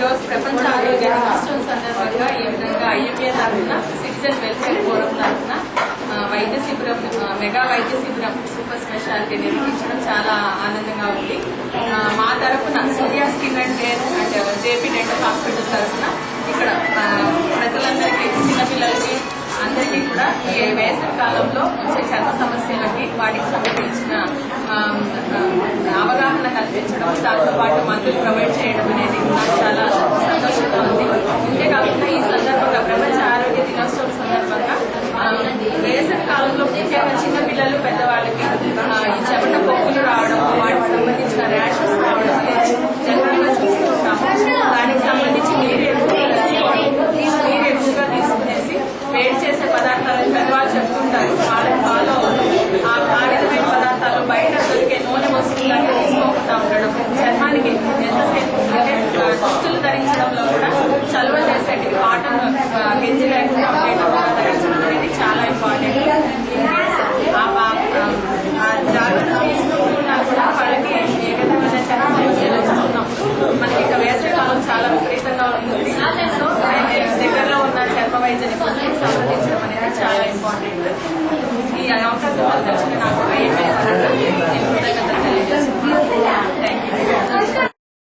ఈరోజు ప్రపంచ ఆరోగ్య దినోత్సవం సందర్భంగా ఈ విధంగా ఐఎంఏ తరఫున సిటిజన్ వెల్ఫేర్ ఫోరం తరఫున వైద్య శిబిరం మెగా వైద్య శిబిరం సూపర్ స్పెషాలిటీ నిర్వహించడం చాలా ఆనందంగా ఉంది. మా తరఫున Surya skin and hair and JP dental hospital తరఫున ఇక్కడ ప్రజలందరికీ చిన్నపిల్లలకి అందరికీ కూడా ఈ వేసవి కాలంలో వచ్చే చర్మ సమస్యలకి వాటికి సంబంధించిన అవగాహన కల్పించడం, దాంతో పాటు మందులు ప్రొవైడ్ చేయడం అనేది నాకు చాలా సంతోషంగా ఉంది. అంతేకాకుండా ఈ సందర్భంగా ప్రపంచ ఆరోగ్య దినోత్సవం సందర్భంగా వేసవి కాలంలో ముఖ్యంగా చిన్నపిల్లలు పెద్దవాళ్ళకి ఈ చెమట పొక్కులు రావడం, వాటికి సంబంధించిన ర్యాషెస్ రావడం అనేది జనరల్గా చూస్తూ ఉంటాము. దానికి సంబంధించి నీరు ఎక్కువగా తీసుకునేసి వేడి చేసే పదార్థాలను పెద్దవాళ్ళు చెప్తుంటారు, వాళ్ళని ఫాలో అవుతుంది. ఆ విధమైన పదార్థాలు బయట దొరికే నూనె వస్తువులను తీసుకోకుండా ఉండడం, చర్మానికి ఎంతసేపు అంటే దుస్తులు ధరించడంలో కూడా చలువ చేసేటివి కాటన్ గెంజి లేకుండా ఉండేటప్పుడు ధరించడం అనేది చాలా ఇంపార్టెంట్. జాగ్రత్తలు తీసుకుంటున్నా కూడా వాళ్ళకి ఏ విధమైన చర్మ సమస్యలు వస్తున్నప్పుడు మనకి ఇక వేసవికాలం చాలా విపరీతంగా ఉంటుంది. సో దగ్గరలో ఉన్న చర్మ వైద్య నిపుణులను సంప్రదించడం అనేది చాలా ఇంపార్టెంట్. ఈ అవకాశం కల్పించిన నాకు